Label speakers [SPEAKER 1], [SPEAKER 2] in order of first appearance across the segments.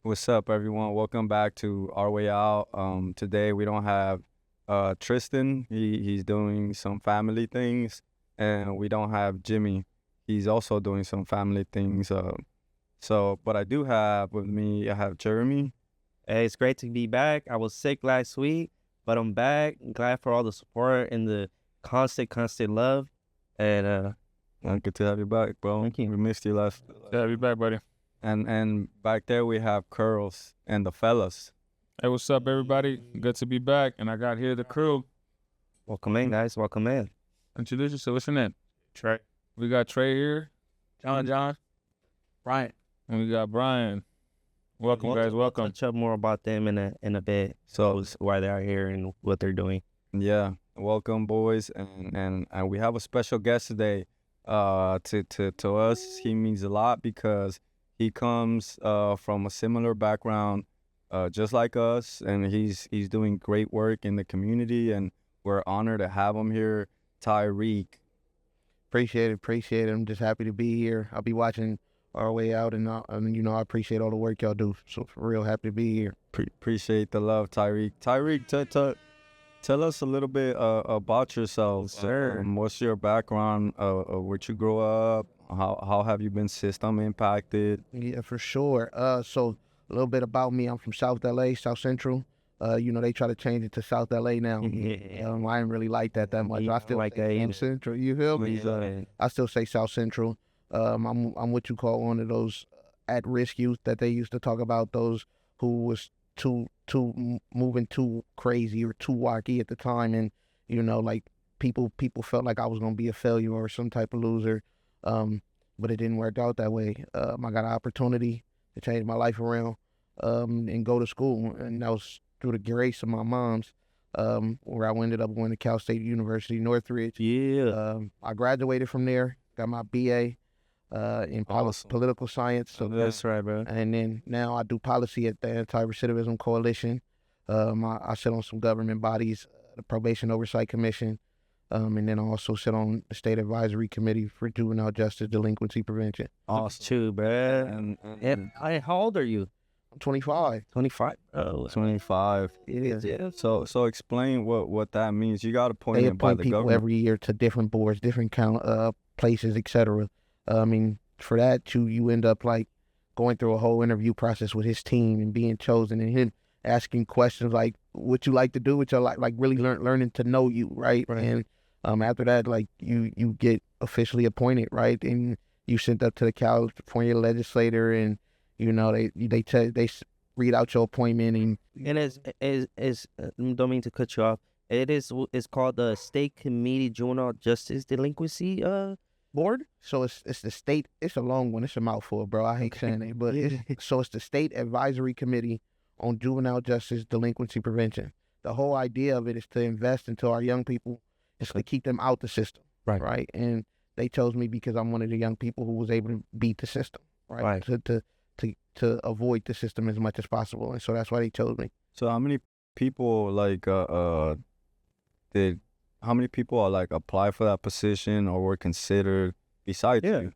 [SPEAKER 1] What's up, everyone? Welcome back to Our Way Out. Today we don't have Tristan. He's doing some family things, and we don't have JIMI. He's also doing some family things. But I do have with me. I have Jeremy.
[SPEAKER 2] Hey, it's great to be back. I was sick last week, but I'm back. I'm glad for all the support and the constant love. And
[SPEAKER 1] Good to have you back, bro.
[SPEAKER 2] Thank you.
[SPEAKER 1] We missed you last.
[SPEAKER 3] Yeah, be back, buddy.
[SPEAKER 1] And back there we have Curls and the fellas.
[SPEAKER 3] Hey, what's up, everybody? Good to be back. And I got here the crew.
[SPEAKER 2] welcome in, guys. Welcome in.
[SPEAKER 3] Introduce yourself. What's your name?
[SPEAKER 4] Trey.
[SPEAKER 3] We got Trey here. John.
[SPEAKER 4] Brian.
[SPEAKER 3] And we got Brian. Welcome, guys. Welcome.
[SPEAKER 2] Touch up more about them in a bit. So why they are here and what they're doing.
[SPEAKER 1] Yeah, welcome, boys, and we have a special guest today. To us, he means a lot because he comes from a similar background, just like us, and he's doing great work in the community, and we're honored to have him here, Tyrique.
[SPEAKER 4] Appreciate it. I'm just happy to be here. I'll be watching Our Way Out, and I appreciate all the work y'all do. So for real, happy to be here.
[SPEAKER 1] Appreciate the love, Tyrique. Tyrique, tell us a little bit about yourself.
[SPEAKER 2] Sure.
[SPEAKER 1] What's your background? Where'd you grow up? How have you been system impacted?
[SPEAKER 4] Yeah, for sure. So a little bit about me. I'm from South LA, South Central. They try to change it to South LA now.
[SPEAKER 2] Yeah.
[SPEAKER 4] I didn't really like that much.
[SPEAKER 2] Yeah,
[SPEAKER 4] I still
[SPEAKER 2] like
[SPEAKER 4] say
[SPEAKER 2] that
[SPEAKER 4] South
[SPEAKER 2] either.
[SPEAKER 4] Central. You feel me?
[SPEAKER 2] Yeah.
[SPEAKER 4] I still say South Central. I'm what you call one of those at-risk youth that they used to talk about. Those who was moving too crazy or too wacky at the time, and like people felt like I was gonna be a failure or some type of loser. But it didn't work out that way. I got an opportunity to change my life around and go to school, and that was through the grace of my mom's. Where I ended up going to Cal State University, Northridge.
[SPEAKER 2] Yeah.
[SPEAKER 4] I graduated from there, got my BA in
[SPEAKER 1] Awesome.
[SPEAKER 4] political science. So
[SPEAKER 2] That's right, bro.
[SPEAKER 4] and then now I do policy at the Anti-Recidivism Coalition. I sit on some government bodies, the Probation Oversight Commission, and then I also sit on the State Advisory Committee for Juvenile Justice Delinquency Prevention.
[SPEAKER 1] Awesome.
[SPEAKER 2] Too, bro.
[SPEAKER 1] And
[SPEAKER 2] How old are you?
[SPEAKER 4] I'm 25.
[SPEAKER 2] 25. Oh,
[SPEAKER 1] 25.
[SPEAKER 4] It is.
[SPEAKER 2] yeah.
[SPEAKER 1] So explain what that means. You got
[SPEAKER 4] They
[SPEAKER 1] appointed by
[SPEAKER 4] appoint
[SPEAKER 1] the
[SPEAKER 4] people
[SPEAKER 1] government.
[SPEAKER 4] every year to different boards, different places, etc. I mean, for that, you end up like going through a whole interview process with his team and being chosen, and him asking questions like what you like to do, what you like really learning to know you, right?
[SPEAKER 2] Right.
[SPEAKER 4] And after that, like you get officially appointed, right? And you sent up to the California legislator, and they read out your appointment, and
[SPEAKER 2] And don't mean to cut you off. It's called the State Committee Juvenile Justice Delinquency Board.
[SPEAKER 4] so it's the state. It's a long one. It's a mouthful, bro. I hate saying it, but it's the State Advisory Committee on Juvenile Justice Delinquency Prevention. The whole idea of it is to invest into our young people. It's to keep them out the system,
[SPEAKER 2] Right.
[SPEAKER 4] right? And they chose me because I'm one of the young people who was able to beat the system, right?
[SPEAKER 2] Right.
[SPEAKER 4] To avoid the system as much as possible, and so that's why they chose me.
[SPEAKER 1] So how many people how many people are like apply for that position or were considered besides
[SPEAKER 2] Yeah.
[SPEAKER 1] you?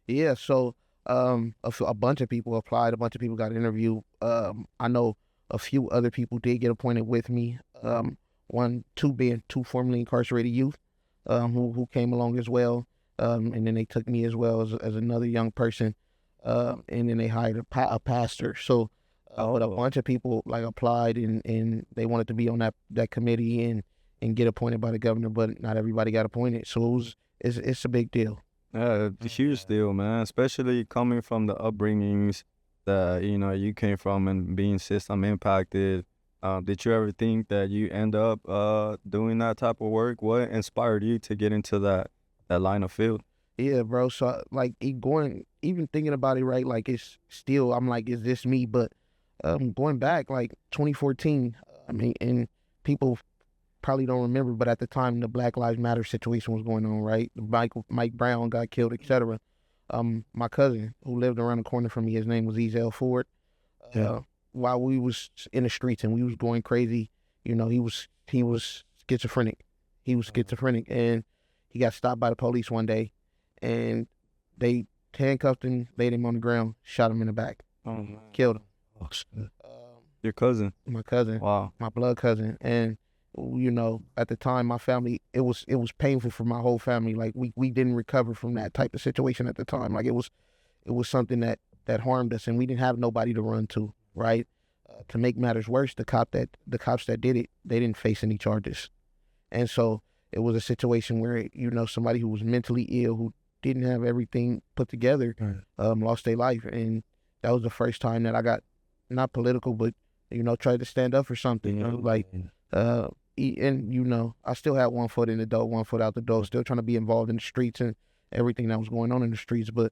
[SPEAKER 4] Yeah, so a bunch of people applied, a bunch of people got interviewed. I know a few other people did get appointed with me. Two being two formerly incarcerated youth, who came along as well. And then they took me as well as another young person. And then they hired a pastor. So but a bunch of people like applied and they wanted to be on that committee and get appointed by the governor, but not everybody got appointed. So it's a big deal.
[SPEAKER 1] Yeah, it's a huge deal, man. Especially coming from the upbringings that you came from and being system impacted. Did you ever think that you end up doing that type of work? What inspired you to get into that line of field?
[SPEAKER 4] Yeah, bro. So like even thinking about it, right? Like it's still, I'm like, is this me? But going back like 2014, I mean, and people probably don't remember, but at the time the Black Lives Matter situation was going on, right? Mike Brown got killed, etc. My cousin who lived around the corner from me, his name was Ezel Ford. While we was in the streets and we was going crazy, he was schizophrenic. He was schizophrenic, and he got stopped by the police one day, and they handcuffed him, laid him on the ground, shot him in the back, killed him.
[SPEAKER 1] Your cousin.
[SPEAKER 4] My cousin,
[SPEAKER 1] Wow.
[SPEAKER 4] my blood cousin, and you know, at the time, my family, it was painful for my whole family. Like we didn't recover from that type of situation at the time. Like it was something that harmed us, and we didn't have nobody to run to, right? To make matters worse, the cops that did it, they didn't face any charges, and so it was a situation where, you know, somebody who was mentally ill, who didn't have everything put together, lost their life, and that was the first time that I got, not political, but, you know, tried to stand up for something. You know, like, and you know, I still had 1 foot in the door, 1 foot out the door, still trying to be involved in the streets and everything that was going on in the streets. But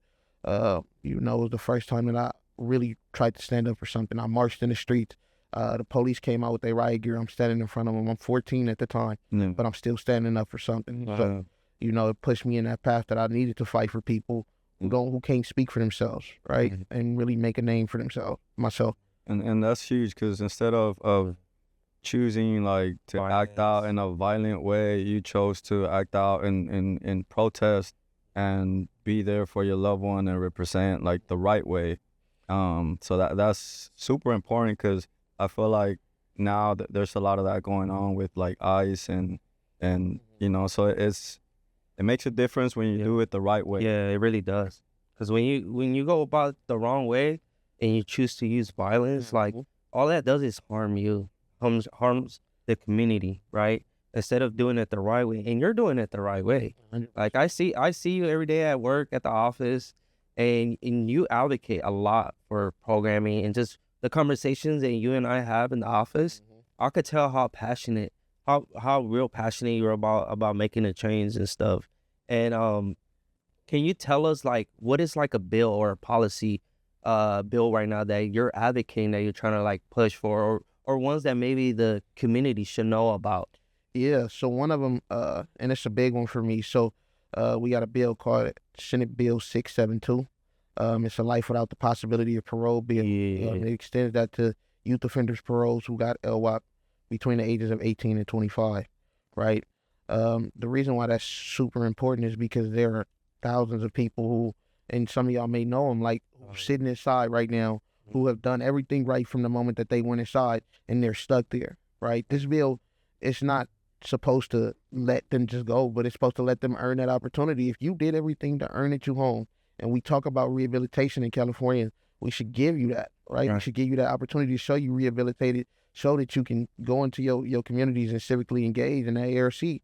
[SPEAKER 4] you know, it was the first time that I really tried to stand up for something. I marched in the streets. The police came out with their riot gear. I'm standing in front of them. I'm 14 at the time, but I'm still standing up for something. So, you know, it pushed me in that path that I needed to fight for people who can't speak for themselves, right? And really make a name for myself.
[SPEAKER 1] And that's huge, because instead of choosing like to act out in a violent way, you chose to act out in protest and be there for your loved one and represent like the right way. So that's super important, because I feel like now that there's a lot of that going on with like ICE and you know, so it makes a difference when you do it the right way.
[SPEAKER 2] Yeah, it really does. Because when you go about the wrong way and you choose to use violence, like all that does is harm you, harms the community, right? Instead of doing it the right way, and you're doing it the right way. Like I see you every day at work, at the office, and you advocate a lot for programming and just the conversations that you and I have in the office. I could tell how passionate, how real passionate you're about making a change and stuff. And can you tell us, like, what is like a bill or a policy bill right now that you're advocating, that you're trying to like push for, or ones that maybe the community should know about?
[SPEAKER 4] Yeah, so one of them, and it's a big one for me. So we got a bill called Senate Bill 672. It's a life without the possibility of parole bill. It extends that to youth offenders paroles who got LWOP between the ages of 18 and 25, right? The reason why that's super important is because there are thousands of people who, and some of y'all may know them, like sitting inside right now, who have done everything right from the moment that they went inside, and they're stuck there, right? This bill, it's not supposed to let them just go, but it's supposed to let them earn that opportunity. If you did everything to earn it, you home. And we talk about rehabilitation in California, we should give you that, right? We should give you that opportunity to show you rehabilitated, show that you can go into your communities and civically engage. In that ARC, you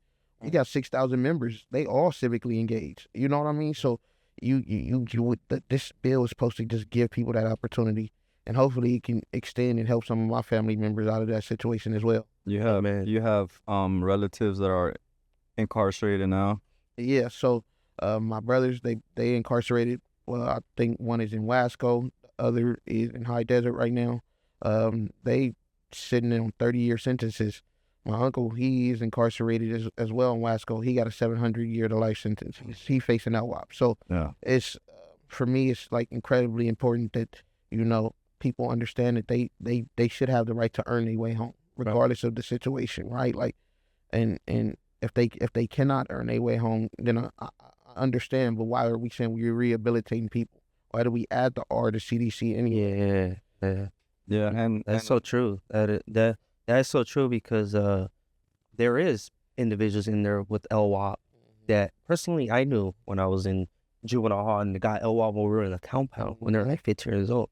[SPEAKER 4] got 6,000 members. They all civically engaged. You know what I mean? So this bill is supposed to just give people that opportunity, and hopefully it can extend and help some of my family members out of that situation as well.
[SPEAKER 1] You have relatives that are incarcerated now?
[SPEAKER 4] Yeah, so my brothers, they incarcerated. Well, I think one is in Wasco, the other is in High Desert right now. They sitting on 30-year sentences. My uncle, he is incarcerated as well in Wasco. He got a 700-year to life sentence. He facing LWOP. So it's, for me, it's like incredibly important that, you know, people understand that they should have the right to earn their way home, regardless of the situation, right? Like, and if they cannot earn their way home, then I understand. But why are we saying we're rehabilitating people? Why do we add the R to CDC anyway?
[SPEAKER 2] Yeah, and that's so true. That's so true, because there is individuals in there with LWOP that personally I knew when I was in juvenile hall, and they got LWOP when we were in a compound when they're like 15 years old.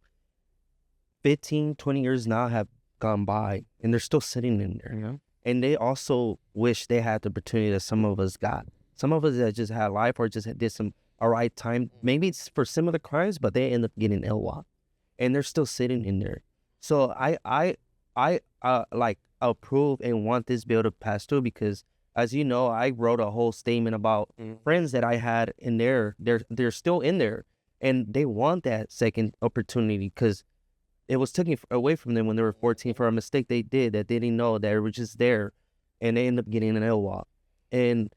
[SPEAKER 2] 15, 20 years now have gone by, and they're still sitting in there.
[SPEAKER 4] Yeah.
[SPEAKER 2] And they also wish they had the opportunity that some of us got. Some of us that just had life or just did some right time, maybe it's for similar crimes, but they end up getting LWOP, and they're still sitting in there. So I like approve and want this bill to pass through, because as you know, I wrote a whole statement about friends that I had in there. They're still in there, and they want that second opportunity, because it was taken away from them when they were 14 for a mistake they did that they didn't know, that it was just there, and they end up getting an LWOP. And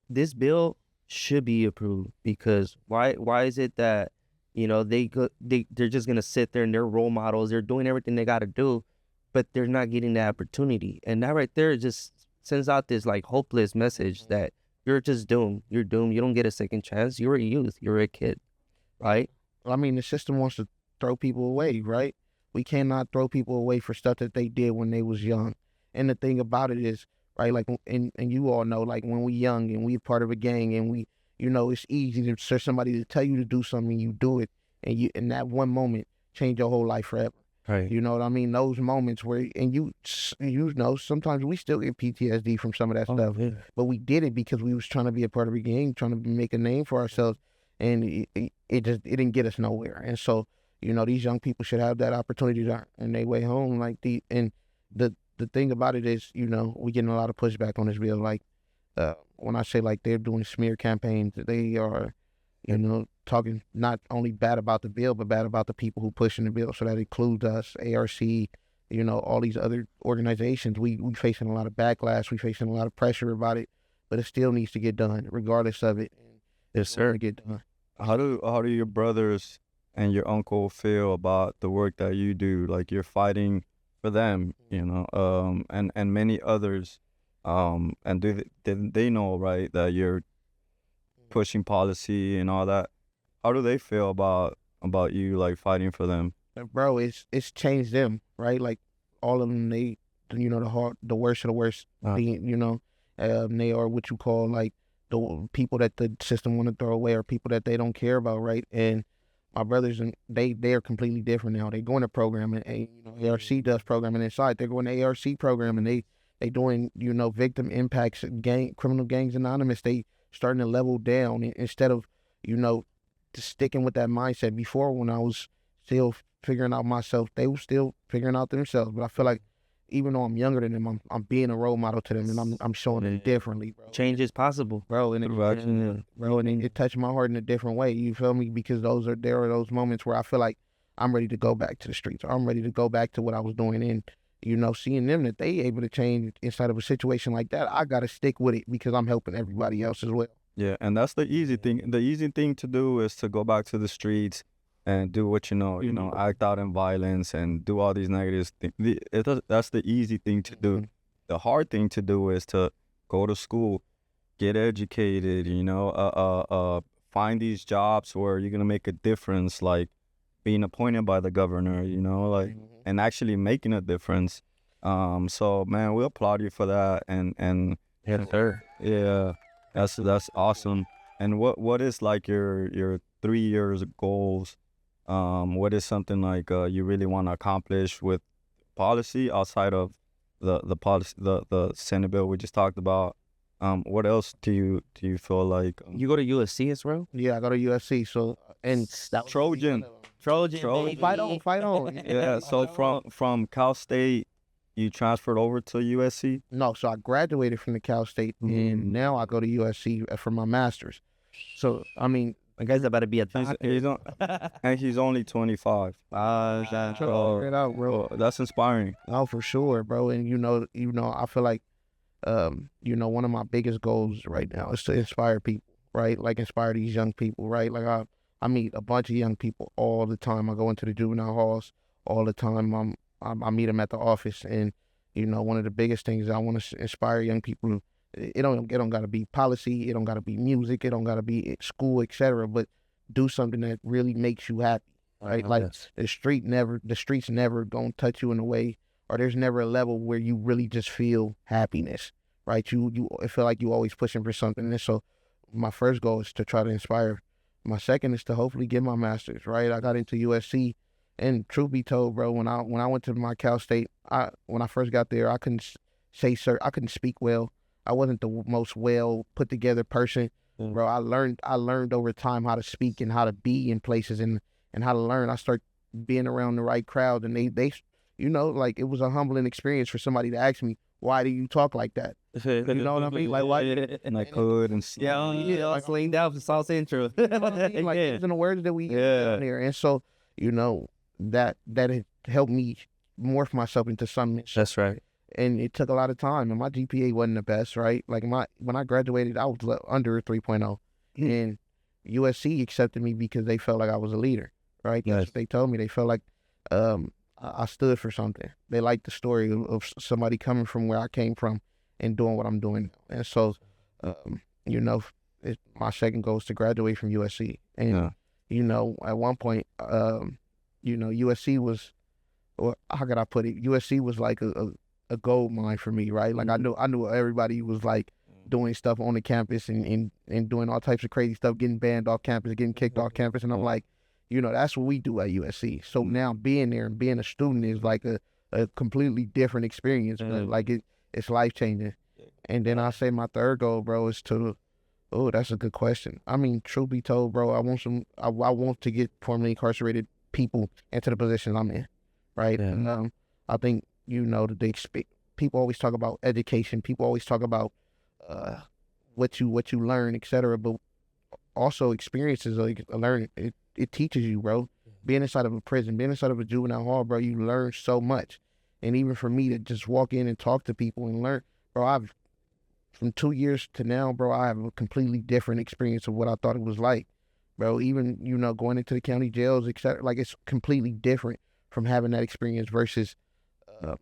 [SPEAKER 2] this bill should be approved, because why is it that, you know, they're just gonna sit there and they're role models, they're doing everything they got to do, but they're not getting the opportunity. And that right there just sends out this like hopeless message that you're just doomed. You're doomed. You don't get a second chance. You're a youth. You're a kid, right?
[SPEAKER 4] I mean, the system wants to throw people away, right? We cannot throw people away for stuff that they did when they was young. And the thing about it is, right, like, and you all know, like, when we young and we part of a gang and we, you know, it's easy for somebody to tell you to do something, you do it, and you in that one moment change your whole life forever.
[SPEAKER 2] Right.
[SPEAKER 4] You know what I mean? Those moments where, and you know, sometimes we still get PTSD from some of that stuff,
[SPEAKER 2] Yeah.
[SPEAKER 4] but we did it because we was trying to be a part of a gang, trying to make a name for ourselves, and it didn't get us nowhere. And so, you know, these young people should have that opportunity to on their way home. Like the thing about it is, you know, we getting a lot of pushback on this bill. Like, when I say like they're doing smear campaigns, they are, you know, talking not only bad about the bill, but bad about the people who pushing the bill. So that includes us, ARC, you know, all these other organizations. We facing a lot of backlash. We facing a lot of pressure about it, but it still needs to get done, regardless of it.
[SPEAKER 2] Yes, sir.
[SPEAKER 4] To get done.
[SPEAKER 1] How do your brothers and your uncle feel about the work that you do? Like, you're fighting for them, you know, and many others. And do they know, right, that you're pushing policy and all that? How do they feel about you, like, fighting for them?
[SPEAKER 4] Bro, it's changed them, right? Like, all of them, they, you know, the worst of the worst, you know, they are what you call, like, the people that the system want to throw away, or people that they don't care about, right? And my brothers, and they are completely different now. They going to programming, and you know, ARC does programming inside. They're going to ARC program, and they doing, you know, victim impacts, criminal gangs anonymous. They starting to level down instead of, you know, just sticking with that mindset. Before, when I was still figuring out myself, they were still figuring out themselves. But I feel like, even though I'm younger than them, I'm being a role model to them, and I'm showing them differently, bro.
[SPEAKER 2] Change is possible,
[SPEAKER 4] bro. And it touched my heart in a different way. You feel me? Because there are those moments where I feel like I'm ready to go back to the streets, or I'm ready to go back to what I was doing. And, you know, seeing them, that they able to change inside of a situation like that, I gotta stick with it because I'm helping everybody else as well.
[SPEAKER 1] Yeah, and that's the easy thing. The easy thing to do is to go back to the streets and do what you know, act out in violence and do all these negative things. That's the easy thing to do. The hard thing to do is to go to school, get educated, you know, find these jobs where you're gonna make a difference, like being appointed by the governor, you know, like, and actually making a difference. So man, we applaud you for that, and
[SPEAKER 2] yes, sir.
[SPEAKER 1] Yeah, that's awesome. And what is like your 3 years goals? What is something like you really want to accomplish with policy outside of the policy, the Senate bill we just talked about? What else do you feel like
[SPEAKER 2] You go to USC as well?
[SPEAKER 4] Yeah, I go to USC. So, and
[SPEAKER 1] Trojan?
[SPEAKER 2] Baby.
[SPEAKER 4] fight on.
[SPEAKER 1] Yeah. So from Cal State, you transferred over to USC?
[SPEAKER 4] No, so I graduated from the Cal State, and now I go to USC for my master's. So, I mean,
[SPEAKER 2] My guy's about to be a doctor.
[SPEAKER 1] And he's only 25.
[SPEAKER 2] That's
[SPEAKER 4] it out, bro.
[SPEAKER 1] That's inspiring.
[SPEAKER 4] Oh, for sure, bro. And you know, I feel like, you know, one of my biggest goals right now is to inspire people, right? Like, inspire these young people, right? Like, I meet a bunch of young people all the time. I go into the juvenile halls all the time. I meet them at the office, and, you know, one of the biggest things I want to inspire young people. It don't got to be policy. It don't got to be music. It don't got to be school, etc. But do something that really makes you happy, right? Like, the streets never gonna touch you in a way, or there's never a level where you really just feel happiness, right? You feel like you always pushing for something. And so my first goal is to try to inspire. My second is to hopefully get my master's, right? I got into USC, and truth be told, bro, when I went to my Cal State, when I first got there, I couldn't I couldn't speak well. I wasn't the most well put together person, bro. I learned over time how to speak and how to be in places, and how to learn. I started being around the right crowd, and they, you know, like, it was a humbling experience for somebody to ask me, why do you talk like that? You know what I mean? Like, why?
[SPEAKER 1] And I could and
[SPEAKER 2] like laying down for South Central.
[SPEAKER 4] Like, these are the words that we use down here. And so, you know, that helped me morph myself into something.
[SPEAKER 2] That's right.
[SPEAKER 4] And it took a lot of time, and my GPA wasn't the best, right? Like, when I graduated, I was under 3.0, and USC accepted me because they felt like I was a leader, right? That's what they told me. They felt like I stood for something. They liked the story of somebody coming from where I came from and doing what I'm doing. And so, you know, my second goal is to graduate from USC. And, you know, at one point, you know, USC was or how could I put it? USC was like a gold mine for me, right? Like I knew everybody was like doing stuff on the campus and doing all types of crazy stuff, getting banned off campus, getting kicked off campus, and I'm like, that's what we do at USC. So now being there and being a student is like a completely different experience, but like it's life changing. And then I say my third goal, bro, is to. Oh, that's a good question. I mean, truth be told, bro, I want to get formerly incarcerated people into the positions I'm in, right?
[SPEAKER 2] Yeah.
[SPEAKER 4] And I think that people always talk about education. People always talk about what you learn, etc. But also experiences like learning. It teaches you, bro. Being inside of a prison, being inside of a juvenile hall, bro, you learn so much. And even for me to just walk in and talk to people and learn, bro, from 2 years to now, bro, I have a completely different experience of what I thought it was like, bro. Even, going into the county jails, etc. Like, it's completely different from having that experience versus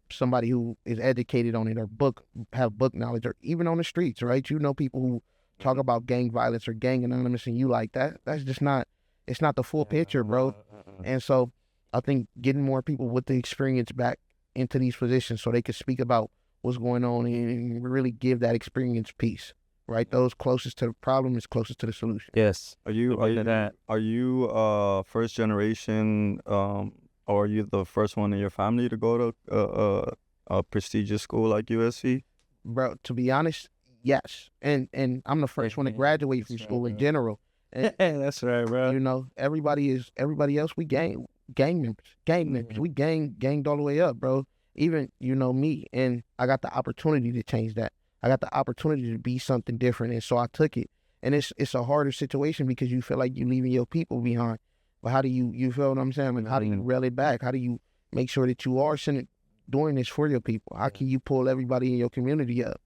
[SPEAKER 4] somebody who is educated on it or have book knowledge, or even on the streets, right? People who talk about gang violence or gang anonymous, and you like that. That's just not, it's not the full picture, bro. And so I think getting more people with the experience back into these positions so they can speak about what's going on and really give that experience piece, right? Those closest to the problem is closest to the solution.
[SPEAKER 2] Yes.
[SPEAKER 1] Are you first generation, or are you the first one in your family to go to a prestigious school like USC?
[SPEAKER 4] Bro, to be honest, yes. And I'm the first one to graduate from school in general. And,
[SPEAKER 2] That's right, bro.
[SPEAKER 4] everybody else, we gang members. We ganged all the way up, bro. Even, me, and I got the opportunity to change that. I got the opportunity to be something different, and so I took it. And it's a harder situation because you feel like you're leaving your people behind. But how do you feel what I'm saying? Like, how do you reel it back? How do you make sure that you are doing this for your people? How can you pull everybody in your community up?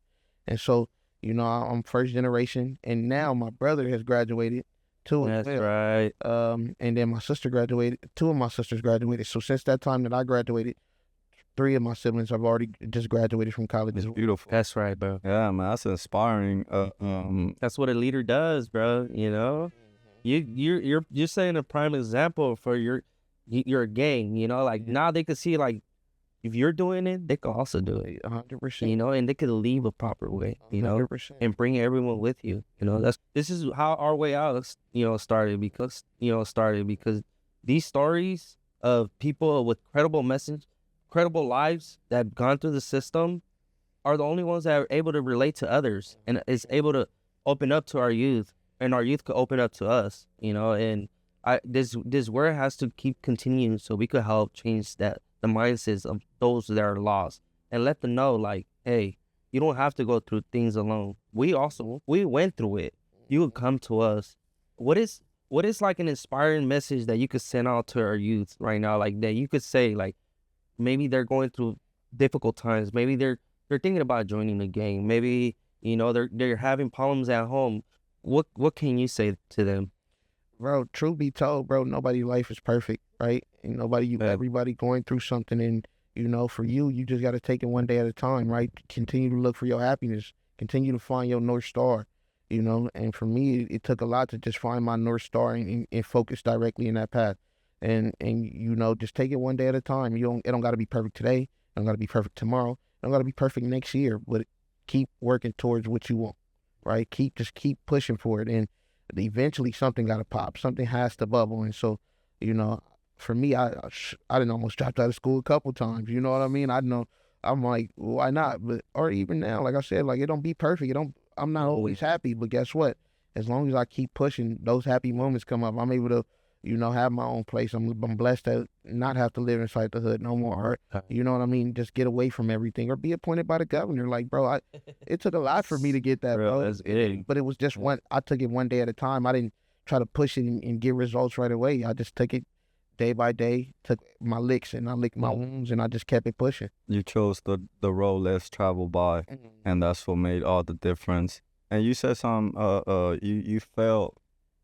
[SPEAKER 4] And so, I'm first generation, and now my brother has graduated too.
[SPEAKER 2] That's right.
[SPEAKER 4] And then my sister graduated. 2 of my sisters graduated. So since that time that I graduated, 3 of my siblings have already just graduated from college.
[SPEAKER 1] It's beautiful.
[SPEAKER 2] That's right, bro.
[SPEAKER 1] Yeah, man, that's inspiring.
[SPEAKER 2] That's what a leader does, bro. You're setting a prime example for your gang. Like now they could see, like, if you're doing it, they could also do it.
[SPEAKER 4] 100%.
[SPEAKER 2] And they could leave a proper way.
[SPEAKER 4] 100%.
[SPEAKER 2] And bring everyone with you. This is how our way out. Started because these stories of people with credible lives that have gone through the system are the only ones that are able to relate to others and is able to open up to our youth, and our youth could open up to us, and this work has to keep continuing so we could help change the mindsets of those that are lost and let them know, like, hey, you don't have to go through things alone. We went through it. You would come to us. What is like an inspiring message that you could send out to our youth right now, like that you could say, like, maybe they're going through difficult times. Maybe they're thinking about joining the gang. Maybe, they're having problems at home. What can you say to them?
[SPEAKER 4] Bro, truth be told, bro, nobody's life is perfect, right? And everybody going through something, and for you just got to take it one day at a time, right? Continue to look for your happiness. Continue to find your North Star, And for me, it took a lot to just find my North Star and focus directly in that path. And just take it one day at a time. It don't got to be perfect today. It don't got to be perfect tomorrow. It don't got to be perfect next year. But keep working towards what you want, right? Keep pushing for it, and eventually something got to pop. Something has to bubble. And so, for me, I didn't almost dropped out of school a couple times. You know what I mean? I know I'm like, why not? But or even now, like I said, like, it don't be perfect. I'm not always happy, but guess what? As long as I keep pushing, those happy moments come up. I'm able to have my own place. I'm blessed to not have to live inside the hood no more. Or, you know what I mean? Just get away from everything, or be appointed by the governor. Like, bro, it took a lot for me to get that, bro.
[SPEAKER 2] That's big.
[SPEAKER 4] But it was just I took it one day at a time. I didn't try to push it and get results right away. I just took it day by day, took my licks, and I licked my wounds, and I just kept it pushing.
[SPEAKER 1] You chose the road less traveled by, and that's what made all the difference. And you said you felt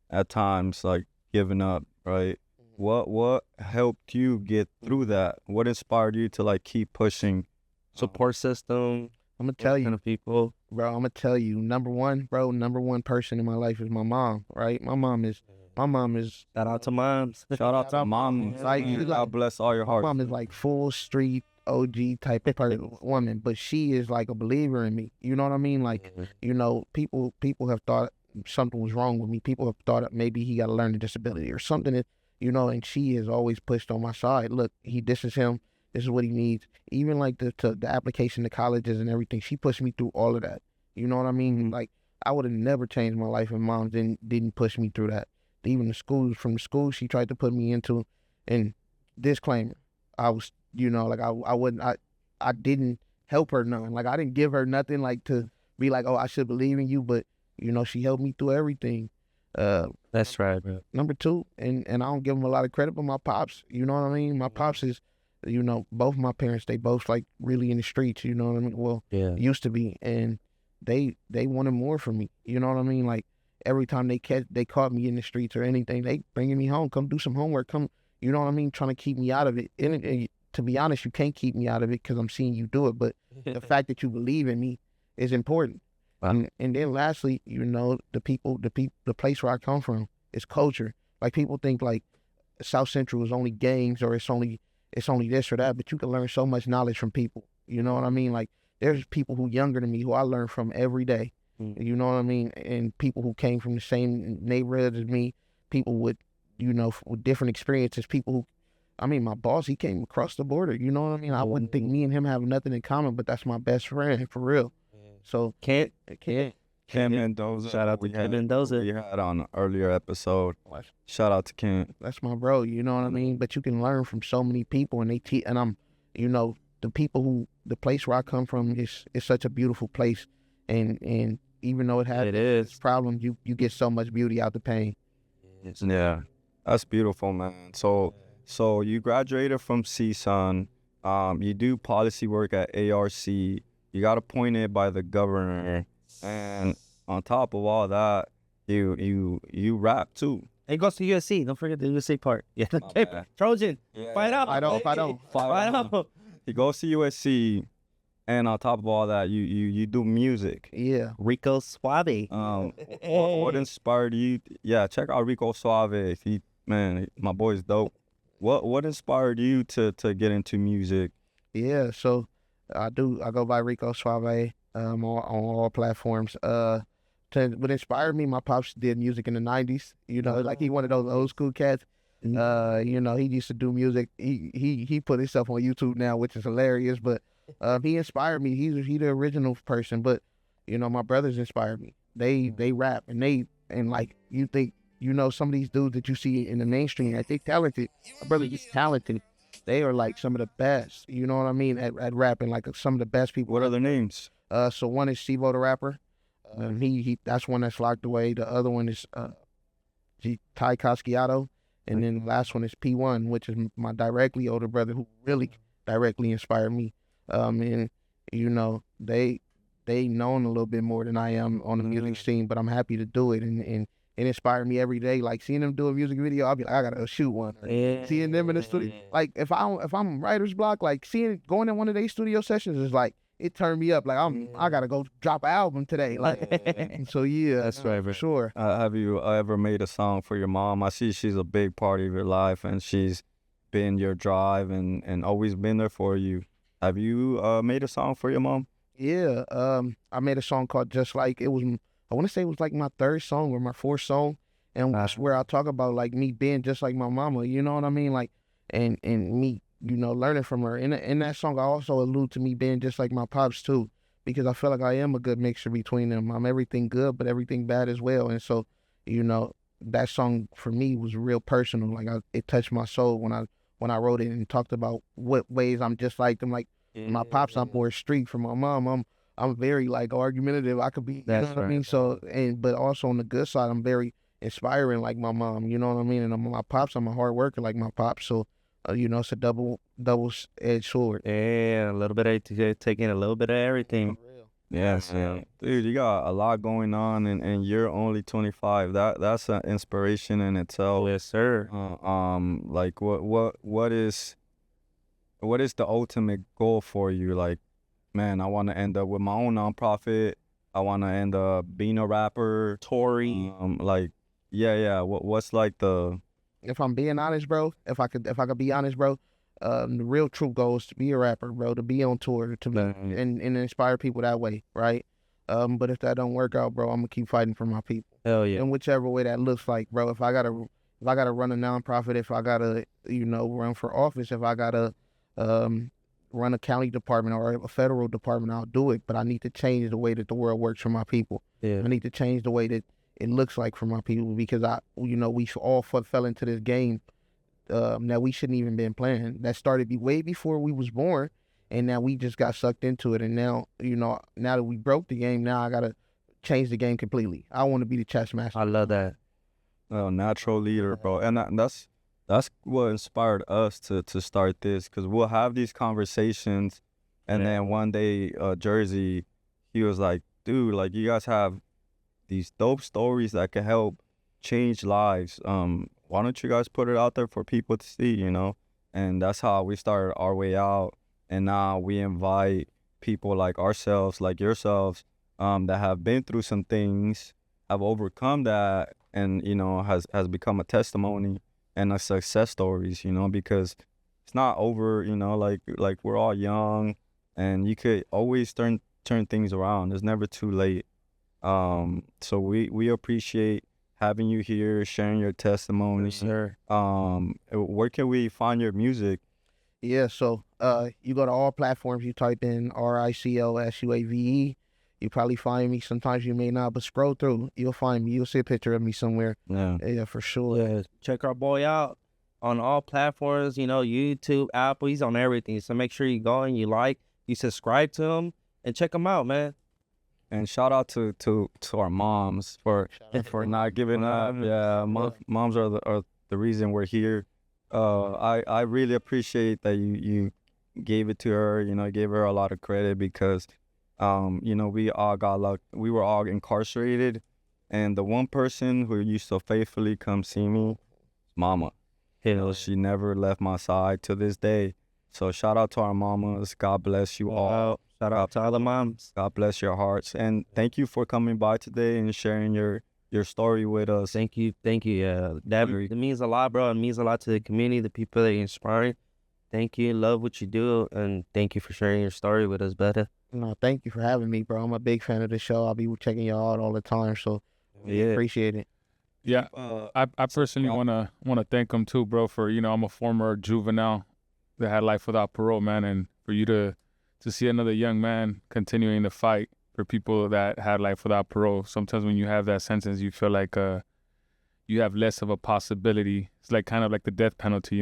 [SPEAKER 1] at times like giving up, right? What helped you get through that? What inspired you to like keep pushing?
[SPEAKER 2] Support system.
[SPEAKER 4] I'm gonna tell you,
[SPEAKER 2] kind of people,
[SPEAKER 4] bro. I'm gonna tell you, number one person in my life is my mom, right? My mom is My mom is
[SPEAKER 2] Shout out to moms.
[SPEAKER 1] Shout out to mom.
[SPEAKER 4] Like,
[SPEAKER 1] God bless all your
[SPEAKER 4] my
[SPEAKER 1] heart.
[SPEAKER 4] mom is like full street OG type of woman, but she is like a believer in me. You know what I mean? Like, you know, people have thought something was wrong with me. People have thought maybe he got a learning disability or something that, you know, and she has always pushed on my side. Look, this is him. This is what he needs. Even like the application to colleges and everything, she pushed me through all of that. You know what I mean? Like, I would have never changed my life if mom didn't push me through that. Even from the school she tried to put me into, and disclaimer, I was, you know, like I didn't help her none. Like, I didn't give her nothing like to be like, oh, I should believe in you, but you know, she helped me through everything.
[SPEAKER 2] That's right, bro.
[SPEAKER 4] Number two, and I don't give him a lot of credit, but my pops, you know what I mean? My pops is, you know, both my parents, they both like really in the streets, you know what I mean? Well,
[SPEAKER 2] Yeah.
[SPEAKER 4] used to be, and they wanted more from me, you know what I mean? Like, every time they caught me in the streets or anything, they bringing me home, come do some homework, come, you know what I mean? Trying to keep me out of it. And to be honest, you can't keep me out of it because I'm seeing you do it, but the fact that you believe in me is important. And then lastly, you know, the place where I come from is culture. Like, people think like South Central is only gangs or it's only this or that, but you can learn so much knowledge from people. You know what I mean? Like, there's people who younger than me who I learn from every day. You know what I mean? And people who came from the same neighborhood as me, people with, you know, with different experiences, people who, I mean, my boss, he came across the border. You know what I mean? I wouldn't think me and him have nothing in common, but that's my best friend, for real. So,
[SPEAKER 2] Cam
[SPEAKER 1] Mendoza.
[SPEAKER 2] Shout out to Cam Mendoza.
[SPEAKER 1] We had on an earlier episode. Shout out to Cam.
[SPEAKER 4] that's my bro, you know what I mean? But you can learn from so many people, and and I'm, you know, the place where I come from is such a beautiful place, and even though it has its problems, you get so much beauty out the pain.
[SPEAKER 1] Yeah, that's beautiful, man. So you graduated from CSUN. You do policy work at ARC. You got appointed by the governor, and on top of all that, you rap too.
[SPEAKER 2] He goes to USC. Don't forget the USC part. Yeah.
[SPEAKER 1] bad.
[SPEAKER 2] Trojan.
[SPEAKER 1] Yeah.
[SPEAKER 2] Fight out.
[SPEAKER 4] I don't.
[SPEAKER 2] Fight out.
[SPEAKER 1] He goes to USC, and on top of all that, you do music.
[SPEAKER 4] Yeah.
[SPEAKER 2] Rico Suave.
[SPEAKER 1] What inspired you? Yeah, check out Rico Suave. Man, my boy's dope. What inspired you to get into music?
[SPEAKER 4] Yeah, so I go by Rico Suave on all platforms. What inspired me, my pops did music in the 90s. You know, like he one of those old school cats. You know, he used to do music. He put himself on YouTube now, which is hilarious. But he inspired me. He's the original person. But you know, my brothers inspired me. They rap and like you think, you know, some of these dudes that you see in the mainstream, like, they talented. My brother is talented. They are like some of the best. You know what I mean at rapping, like some of the best people.
[SPEAKER 1] What are their names?
[SPEAKER 4] So one is Sivo the rapper. He that's one that's locked away. The other one is Ty Cosciato. And then the last one is P1, which is my directly older brother who really directly inspired me. And, you know, they known a little bit more than I am on the music scene, but I'm happy to do it. And it inspired me every day. Like, seeing them do a music video, I'll be like, I gotta shoot one.
[SPEAKER 2] Yeah.
[SPEAKER 4] Seeing them in the studio, like, if I'm writer's block, like, going in one of their studio sessions is like, it turned me up. Like, I gotta go drop an album today. Like, so yeah,
[SPEAKER 2] That's right,
[SPEAKER 4] for sure.
[SPEAKER 1] Have you ever made a song for your mom? I see she's a big part of your life, and she's been your drive and always been there for you. Have you made a song for your mom?
[SPEAKER 4] Yeah, I made a song called Just Like. It was, I want to say it was like my third song or my fourth song, and that's where I talk about like me being just like my mama. You know what I mean? Like, and me, you know, learning from her. In that song, I also allude to me being just like my pops too, because I feel like I am a good mixture between them. I'm everything good, but everything bad as well. And so, you know, that song for me was real personal. Like, it touched my soul when I wrote it and talked about what ways I'm just like them. Like, my pops, I'm more street. For my mom, I'm very like argumentative. I could be, you know what I mean? So, but also on the good side, I'm very inspiring like my mom, you know what I mean? And my pops, I'm a hard worker like my pops. So, you know, it's a double-edged sword.
[SPEAKER 2] Yeah, a little bit of taking a little bit of everything.
[SPEAKER 1] Yes, man. Dude, you got a lot going on, and you're only 25. That's an inspiration in itself.
[SPEAKER 2] Yes, sir.
[SPEAKER 1] Like what is the ultimate goal for you? Like, man, I want to end up with my own nonprofit. I want to end up being a rapper.
[SPEAKER 2] Tory.
[SPEAKER 1] Like, yeah. What's like the
[SPEAKER 4] If I'm being honest, bro, if I could be honest, bro, the real true goal is to be a rapper, bro, to be on tour, to be and inspire people that way, right? But if that don't work out, bro, I'm gonna keep fighting for my people.
[SPEAKER 2] Hell yeah.
[SPEAKER 4] In whichever way that looks like, bro. If I gotta run a nonprofit, if I gotta, run for office, if I gotta run a county department or a federal department, I'll do it. But I need to change the way that the world works for my people.
[SPEAKER 2] Yeah.
[SPEAKER 4] I need to change the way that it looks like for my people, because we all fell into this game that we shouldn't even been playing. That started way before we was born, and now we just got sucked into it. And now, now that we broke the game, now I gotta change the game completely. I want to be the chess master.
[SPEAKER 2] I love that.
[SPEAKER 1] natural leader, bro? And that's what inspired us to start this, because we'll have these conversations, and then one day, Jersey, he was like, dude, like, you guys have these dope stories that can help change lives. Why don't you guys put it out there for people to see, And that's how we started our way out. And now we invite people like ourselves, like yourselves, that have been through some things, have overcome that, and, has become a testimony and a success stories, because it's not over, like we're all young, and you could always turn things around. It's never too late. So we appreciate having you here, sharing your testimony.
[SPEAKER 2] Yes, sir.
[SPEAKER 1] Where can we find your music?
[SPEAKER 4] Yeah, so you go to all platforms, you type in RICLSUAVE, you probably find me. Sometimes you may not, but scroll through, you'll find me. You'll see a picture of me somewhere. Yeah, for sure.
[SPEAKER 2] Yeah, check our boy out on all platforms, YouTube, Apple, he's on everything. So make sure you go and you subscribe to him, and check him out, man.
[SPEAKER 1] And shout out to our moms for not giving up. Yeah, moms are the reason we're here. I really appreciate that you gave it to her. Gave her a lot of credit, because we all got luck. We were all incarcerated, and the one person who used to faithfully come see me, mama. She never left my side to this day. So shout out to our mamas. God bless you all.
[SPEAKER 2] Shout out to all the moms.
[SPEAKER 1] God bless your hearts. And thank you for coming by today and sharing your story with us.
[SPEAKER 2] Thank you. Yeah, that means a lot, bro. It means a lot to the community, the people that you inspire. Thank you. Love what you do, and thank you for sharing your story with us, brother.
[SPEAKER 4] No, thank you for having me, bro. I'm a big fan of the show. I'll be checking y'all out all the time, so appreciate it.
[SPEAKER 3] Yeah, I personally wanna thank him too, bro. For I'm a former juvenile that had life without parole, man, and for you to see another young man continuing to fight for people that had life without parole. Sometimes when you have that sentence, you feel like you have less of a possibility. It's like kind of like the death penalty,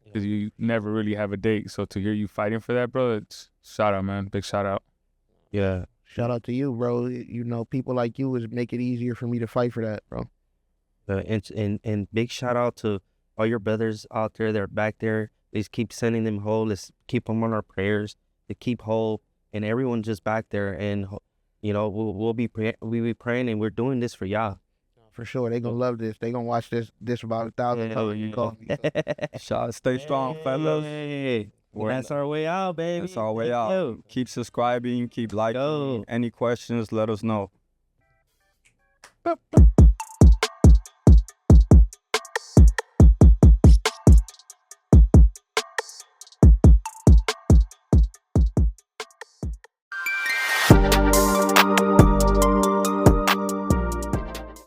[SPEAKER 3] because you never really have a date. So to hear you fighting for that, bro, it's shout out, man. Big shout out.
[SPEAKER 2] Yeah.
[SPEAKER 4] Shout out to you, bro. People like you make it easier for me to fight for that, bro.
[SPEAKER 2] And big shout out to all your brothers out there that are back there. Let's keep sending them whole. Let's keep them on our prayers to keep whole, and everyone just back there. And we'll be praying, and we're doing this for y'all.
[SPEAKER 4] For sure, they gonna love this. They gonna watch this about 1,000 times. You call me.
[SPEAKER 1] Stay strong, fellas.
[SPEAKER 2] Hey, that's our way out, baby.
[SPEAKER 1] That's our way out. Keep subscribing, keep liking. Any questions, let us know.